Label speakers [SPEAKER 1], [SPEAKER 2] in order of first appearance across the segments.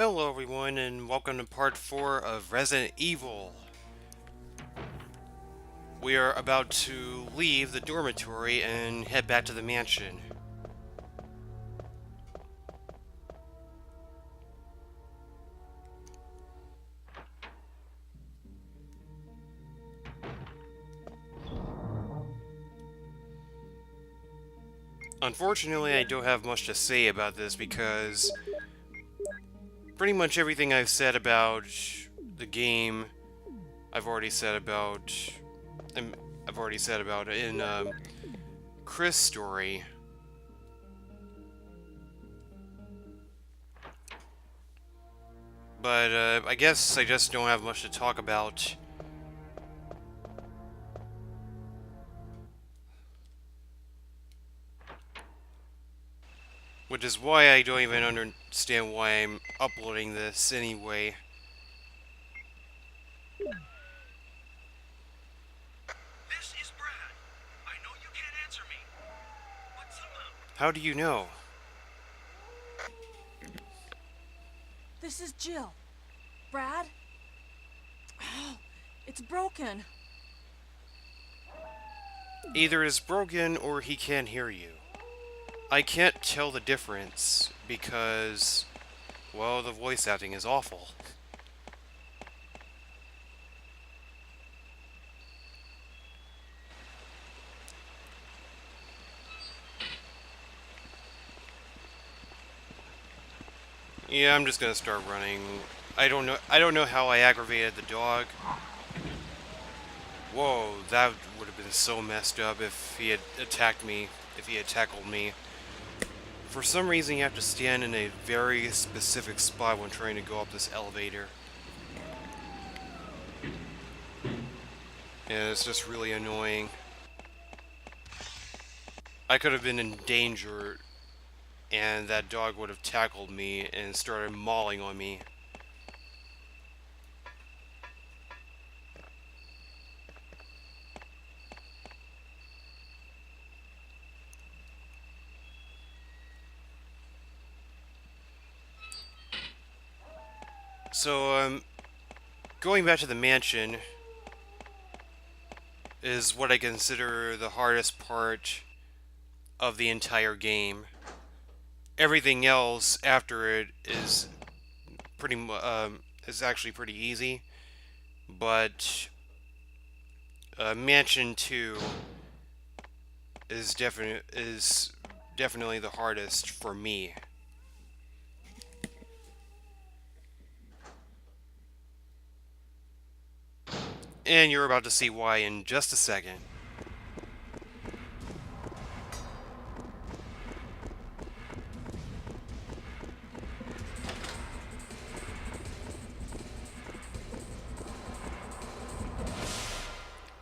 [SPEAKER 1] Hello everyone and welcome to part 4 of Resident Evil. We are about to leave the dormitory and head back to the mansion. Unfortunately, I don't have much to say about this because pretty much everything I've said about the game, I've already said about um, I've already said about it in Chris' story. But I guess I just don't have much to talk about. Which is why I don't even understand why I'm uploading this anyway.
[SPEAKER 2] This is Brad. I know you can't answer me, but somehow.
[SPEAKER 1] How do you know?
[SPEAKER 3] This is Jill. Brad? Oh, it's broken.
[SPEAKER 1] Either it's broken or he can't hear you. I can't tell the difference because, well, the voice acting is awful. Yeah, I'm just gonna start running. I don't know how I aggravated the dog. Whoa, that would have been so messed up if he had attacked me, if he had tackled me. For some reason, you have to stand in a very specific spot when trying to go up this elevator. And it's just really annoying. I could have been in danger, and that dog would have tackled me and started mauling on me. So, going back to the mansion is what I consider the hardest part of the entire game. Everything else after it is is actually pretty easy, but Mansion 2 is definitely the hardest for me. And you're about to see why in just a second.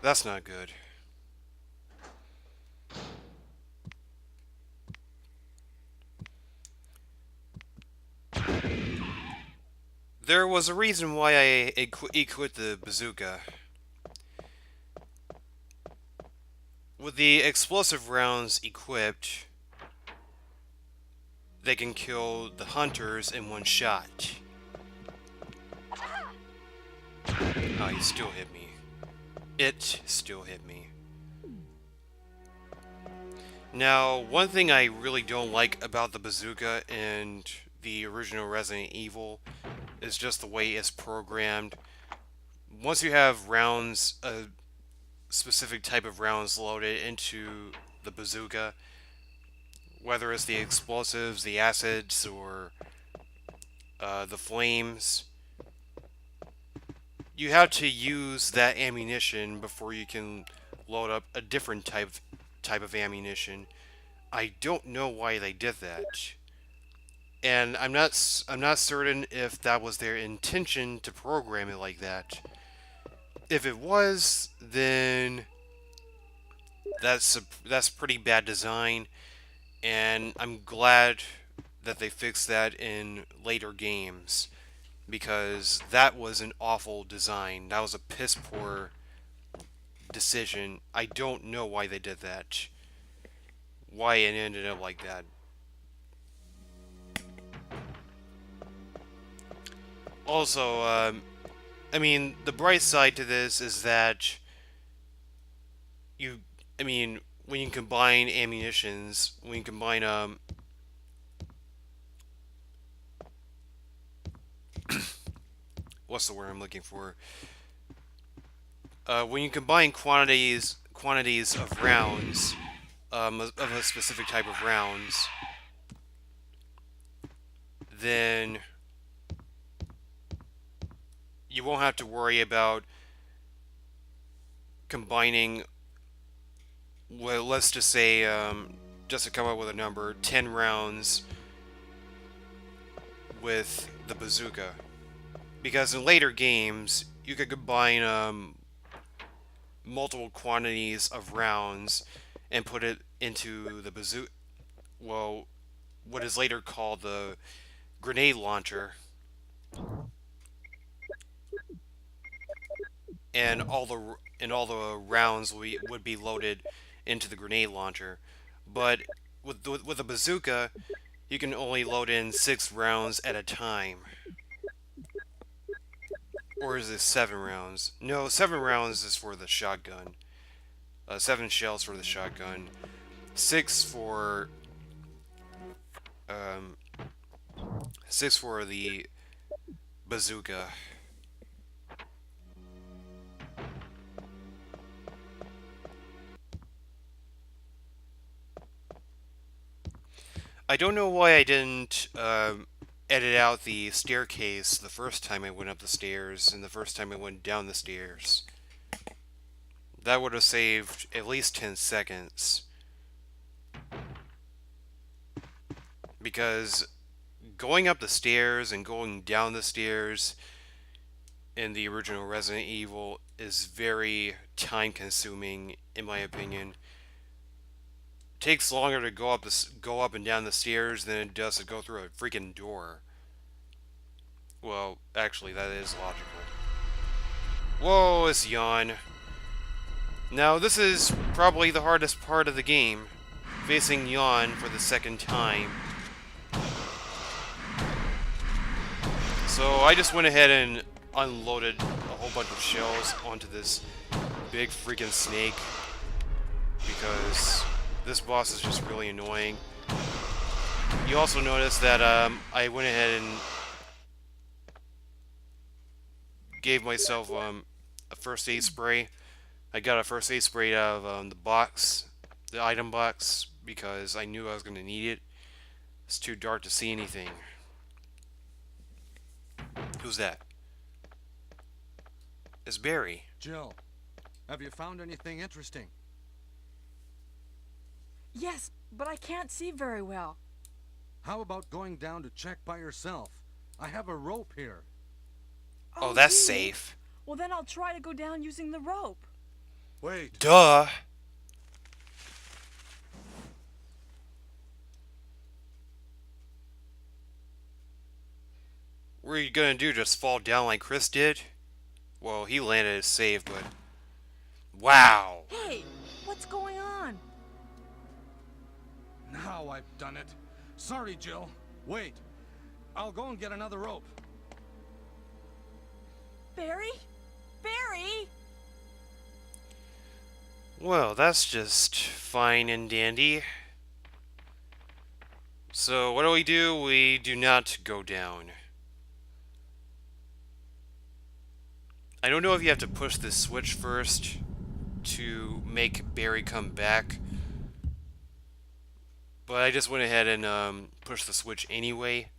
[SPEAKER 1] That's not good. There was a reason why I equipped the bazooka. With the explosive rounds equipped, they can kill the hunters in one shot. Oh, he still hit me. It still hit me. Now, one thing I really don't like about the bazooka and the original Resident Evil is just the way it's programmed. Once you have rounds, a specific type of rounds loaded into the bazooka, whether it's the explosives, the acids, or the flames, you have to use that ammunition before you can load up a different type of ammunition. I don't know why they did that, and I'm not certain if that was their intention to program it like that. If it was, then that's pretty bad design, and I'm glad that they fixed that in later games because that was an awful design. That was a piss poor decision. I don't know why they did that. Why it ended up like that. Also, I mean, the bright side to this is that you, I mean, when you combine ammunitions, when you combine, what's the word I'm looking for? When you combine quantities of rounds, of a specific type of rounds, then you won't have to worry about combining, well, let's just say, just to come up with a number, 10 rounds with the bazooka. Because in later games, you could combine multiple quantities of rounds and put it into the bazooka. Well, what is later called the grenade launcher, and all the rounds would be loaded into the grenade launcher. But with a bazooka, you can only load in 6 rounds at a time. Or is it 7 rounds? No, 7 rounds is for the shotgun. 7 shells for the shotgun. 6 for um, 6 for the bazooka. I don't know why I didn't edit out the staircase the first time I went up the stairs and the first time I went down the stairs. That would have saved at least 10 seconds. Because going up the stairs and going down the stairs in the original Resident Evil is very time consuming, in my opinion. It takes longer to go up and down the stairs than it does to go through a freaking door. Well, actually, that is logical. Whoa, it's Yawn. Now, this is probably the hardest part of the game, facing Yawn for the second time. So I just went ahead and unloaded a whole bunch of shells onto this big freaking snake, because this boss is just really annoying. You also notice that I went ahead and gave myself a first aid spray. I got a first aid spray out of the box, the item box, because I knew I was going to need it. It's too dark to see anything. Who's that? It's Barry.
[SPEAKER 4] Jill, have you found anything interesting?
[SPEAKER 3] Yes, but I can't see very well.
[SPEAKER 4] How about going down to check by yourself? I have a rope here.
[SPEAKER 1] Oh, that's
[SPEAKER 3] do you?
[SPEAKER 1] safe.
[SPEAKER 3] Well, then I'll try to go down using the rope.
[SPEAKER 4] Wait.
[SPEAKER 1] Duh. What are you gonna do? Just fall down like Chris did? Well, he landed safe, but wow.
[SPEAKER 3] Hey, what's going on?
[SPEAKER 4] Now I've done it. Sorry, Jill. Wait. I'll go and get another rope.
[SPEAKER 3] Barry? Barry?
[SPEAKER 1] Well, that's just fine and dandy. So, what do? We do not go down. I don't know if you have to push this switch first to make Barry come back, but I just went ahead and pushed the switch anyway.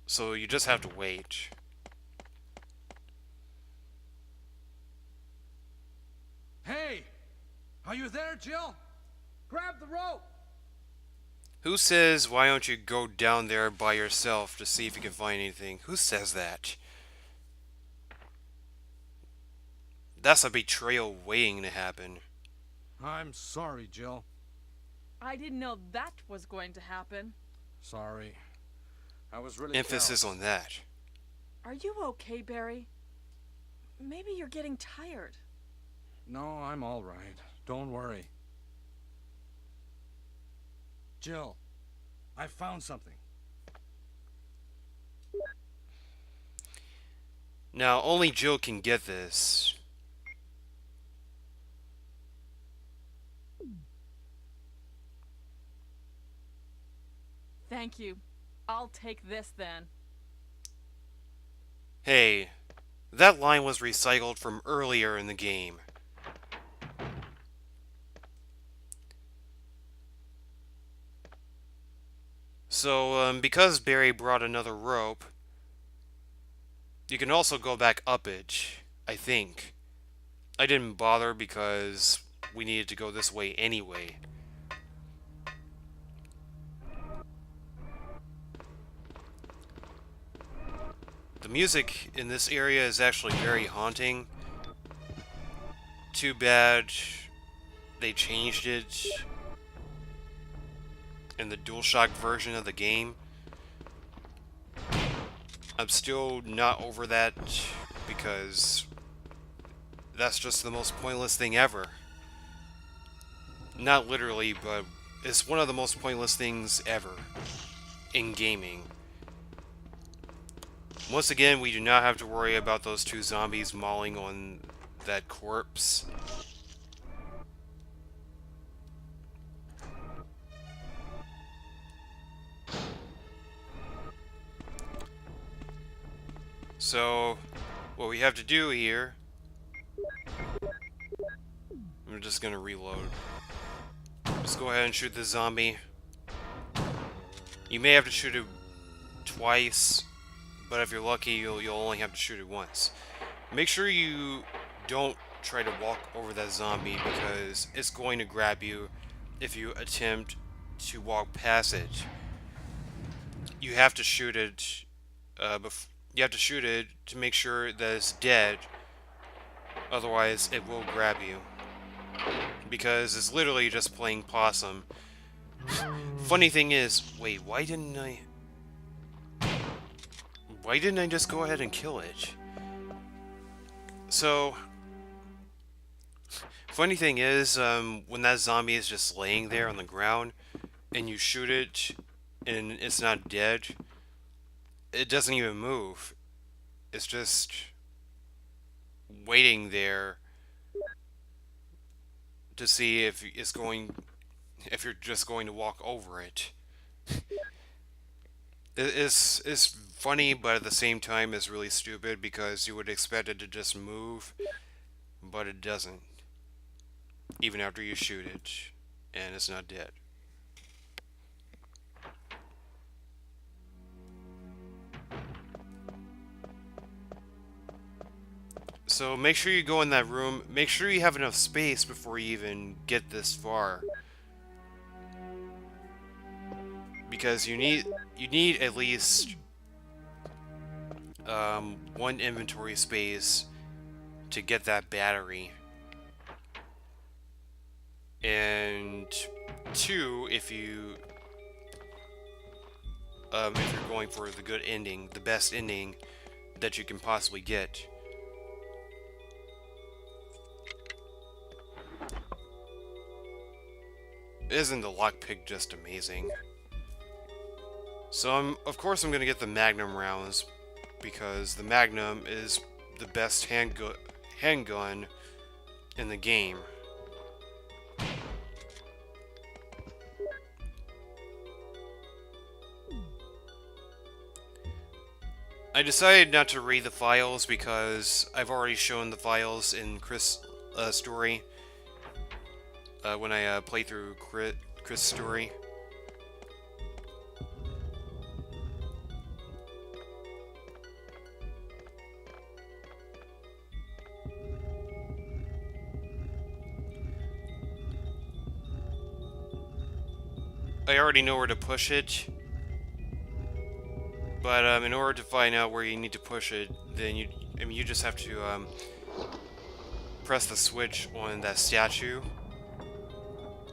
[SPEAKER 1] So you just have to wait.
[SPEAKER 4] Hey! Are you there, Jill? Grab the rope!
[SPEAKER 1] Who says why don't you go down there by yourself to see if you can find anything? Who says that? That's a betrayal waiting to happen.
[SPEAKER 4] I'm sorry, Jill.
[SPEAKER 3] I didn't know that was going to happen.
[SPEAKER 4] Sorry. I was really
[SPEAKER 1] Emphasis
[SPEAKER 4] careless.
[SPEAKER 1] on that.
[SPEAKER 3] Are you okay, Barry? Maybe you're getting tired.
[SPEAKER 4] No, I'm all right. Don't worry. Jill, I found something.
[SPEAKER 1] Now, only Jill can get this.
[SPEAKER 3] Thank you. I'll take this then.
[SPEAKER 1] Hey, that line was recycled from earlier in the game. So, because Barry brought another rope, you can also go back up it, I think. I didn't bother because we needed to go this way anyway. The music in this area is actually very haunting. Too bad they changed it in the DualShock version of the game. I'm still not over that because that's just the most pointless thing ever. Not literally, but it's one of the most pointless things ever in gaming. Once again, we do not have to worry about those two zombies mauling on that corpse. So, what we have to do here... I'm just gonna reload. Just go ahead and shoot the zombie. You may have to shoot it twice, but if you're lucky, you'll only have to shoot it once. Make sure you don't try to walk over that zombie because it's going to grab you if you attempt to walk past it. You have to shoot it. You have to shoot it to make sure that it's dead. Otherwise, it will grab you because it's literally just playing possum. Funny thing is, wait, why didn't I just go ahead and kill it? So, funny thing is, when that zombie is just laying there on the ground, and you shoot it, and it's not dead, it doesn't even move. It's just waiting there to see if you're just going to walk over it. It's funny, but at the same time, it's really stupid because you would expect it to just move, but it doesn't. Even after you shoot it, and it's not dead. So make sure you go in that room. Make sure you have enough space before you even get this far. Because you need at least one inventory space to get that battery, and two if you're going for the good ending, the best ending that you can possibly get. Isn't the lockpick just amazing? So of course I'm gonna get the Magnum rounds because the Magnum is the best handgun in the game. I decided not to read the files because I've already shown the files in Chris' story when I played through Chris' story. I already know where to push it, but in order to find out where you need to push it, then you just have to press the switch on that statue,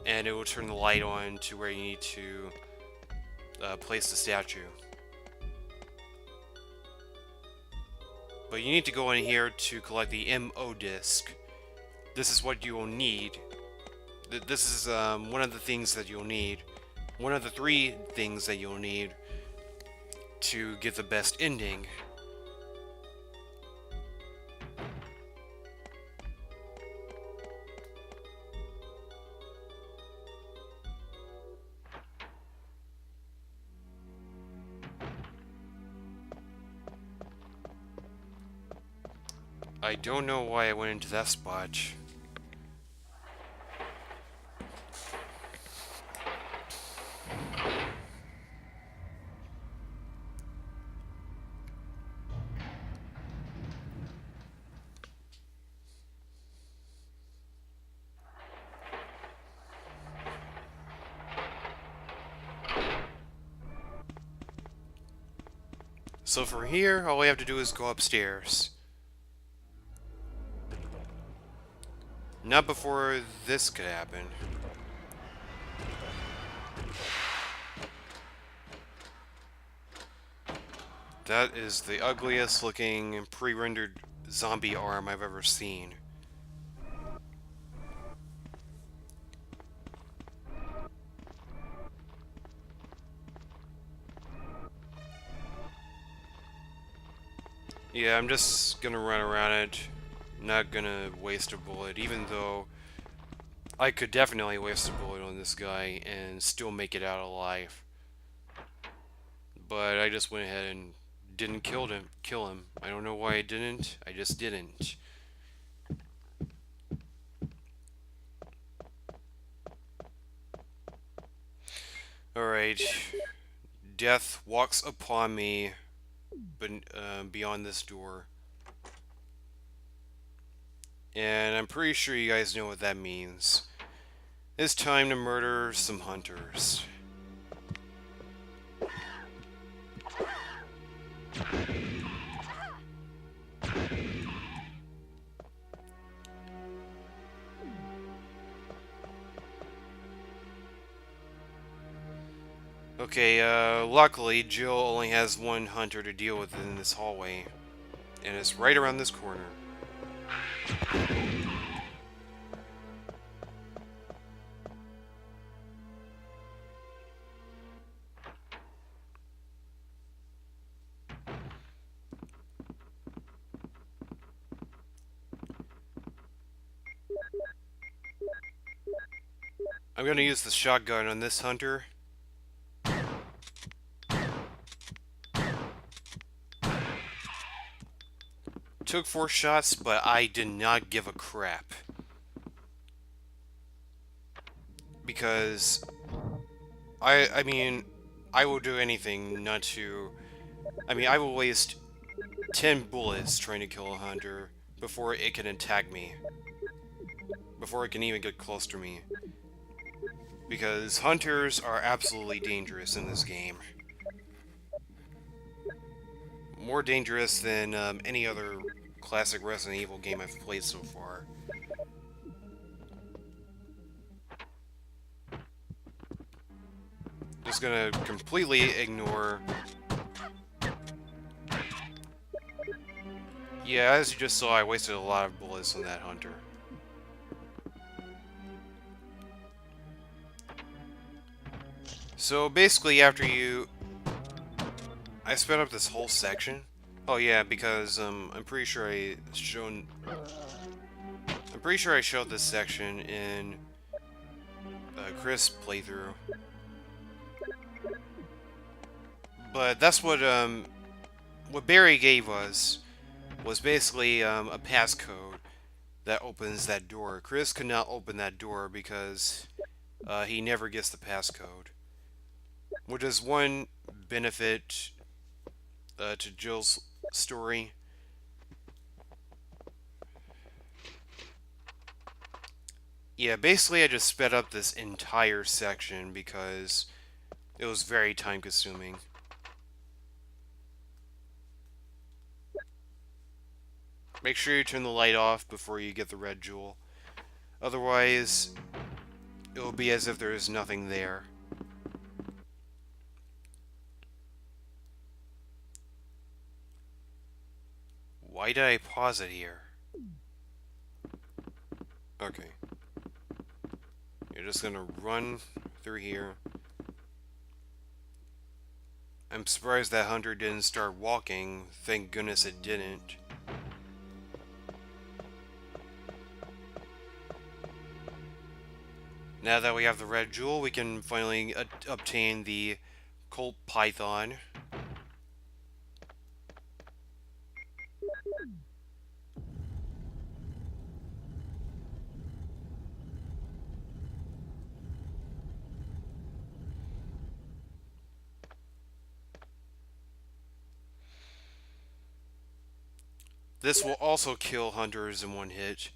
[SPEAKER 1] and it will turn the light on to where you need to place the statue. But you need to go in here to collect the MO disc. This is what you will need. This is one of the things that you'll need one of the three things that you'll need to get the best ending. I don't know why I went into that spot. So from here, all we have to do is go upstairs. Not before this could happen. That is the ugliest looking pre-rendered zombie arm I've ever seen. Yeah, I'm just gonna run around it. Not gonna waste a bullet, even though I could definitely waste a bullet on this guy and still make it out alive. But I just went ahead and didn't kill him. I don't know why I didn't. I just didn't. Alright. Death walks upon me beyond this door. And I'm pretty sure you guys know what that means. It's time to murder some hunters. Okay, luckily Jill only has one hunter to deal with in this hallway. And it's right around this corner. I'm gonna use the shotgun on this hunter. Took 4 shots, but I did not give a crap. Because I mean, I will do anything not to... I mean, I will waste 10 bullets trying to kill a hunter before it can attack me. Before it can even get close to me. Because hunters are absolutely dangerous in this game. More dangerous than any other classic Resident Evil game I've played so far. Just gonna completely ignore... Yeah, as you just saw, I wasted a lot of bullets on that hunter. So basically, after you... I sped up this whole section. Oh yeah, because I'm pretty sure I showed this section in Chris' playthrough. But that's what Barry gave us was basically a passcode that opens that door. Chris could not open that door because he never gets the passcode, which is one benefit to Jill's story. Yeah, basically I just sped up this entire section because it was very time consuming. Make sure you turn the light off before you get the red jewel. Otherwise, it will be as if there is nothing there. Why did I pause it here? Okay. You're just gonna run through here. I'm surprised that hunter didn't start walking. Thank goodness it didn't. Now that we have the red jewel, we can finally obtain the Colt Python. This will also kill hunters in one hit.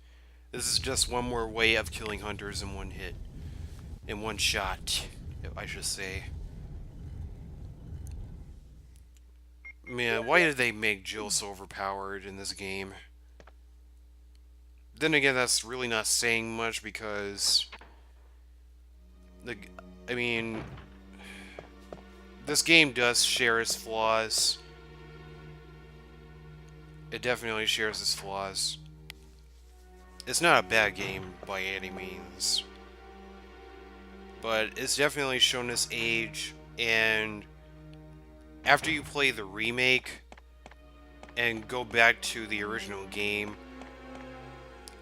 [SPEAKER 1] This is just one more way of killing hunters in one hit. In one shot, I should say. Man, why did they make Jill so overpowered in this game? Then again, that's really not saying much because the I mean, this game does share its flaws. It definitely shares its flaws. It's not a bad game by any means, but it's definitely shown its age, and after you play the remake and go back to the original game,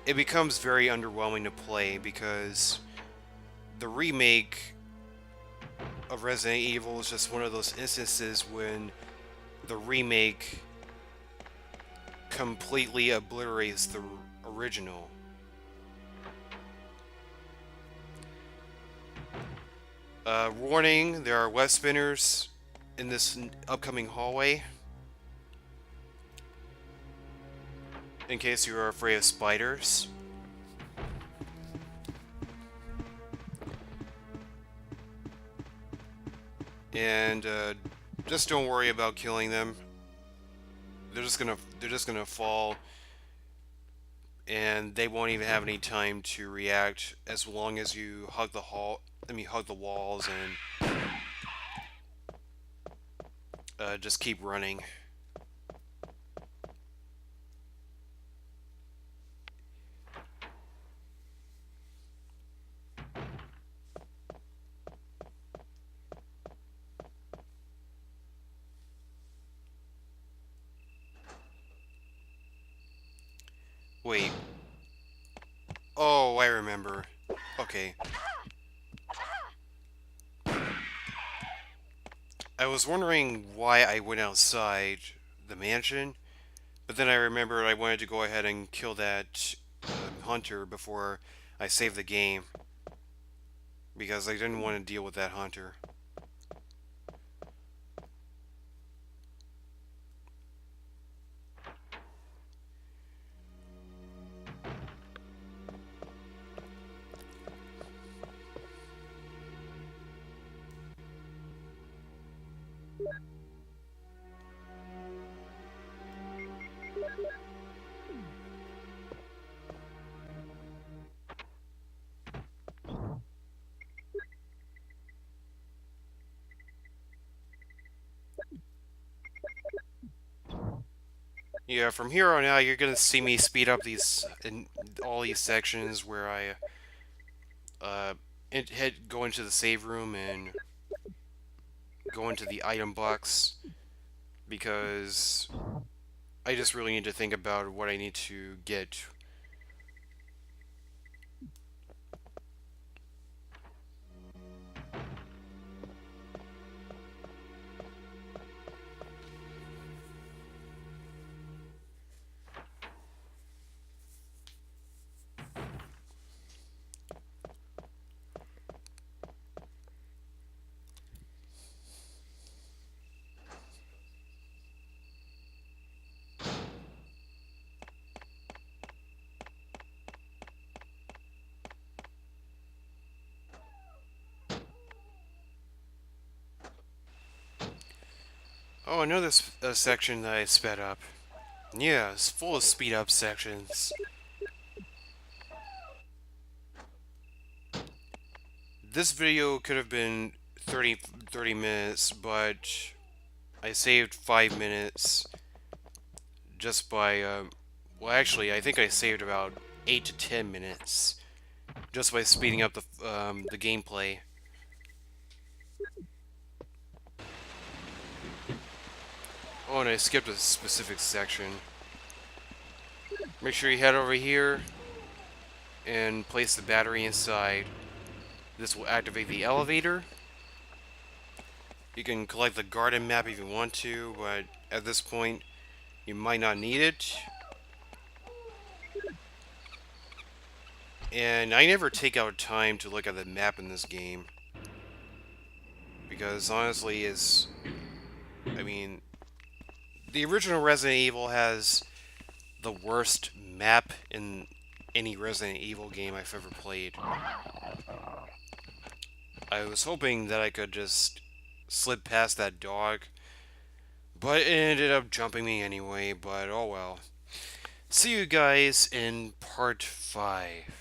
[SPEAKER 1] it becomes very underwhelming to play because the remake of Resident Evil is just one of those instances when the remake completely obliterates the original. Warning, there are web spinners in this upcoming hallway. In case you are afraid of spiders. And just don't worry about killing them. They're just gonna fall, and they won't even have any time to react as long as you hug the hug the walls and just keep running. Wait. Oh, I remember. Okay. I was wondering why I went outside the mansion, but then I remembered I wanted to go ahead and kill that hunter before I saved the game, because I didn't want to deal with that hunter. Yeah, from here on out, you're gonna see me speed up these in all these sections where I go into the save room and go into the item box, because I just really need to think about what I need to get. Oh, another section that I sped up. Yeah, it's full of speed up sections. This video could have been 30 minutes, but I saved 5 minutes just by, well, actually, I think I saved about 8 to 10 minutes just by speeding up the gameplay. Oh, and I skipped a specific section. Make sure you head over here and place the battery inside. This will activate the elevator. You can collect the garden map if you want to, but at this point, you might not need it. And I never take out time to look at the map in this game. Because honestly, I mean, the original Resident Evil has the worst map in any Resident Evil game I've ever played. I was hoping that I could just slip past that dog, but it ended up jumping me anyway, but oh well. See you guys in part 5.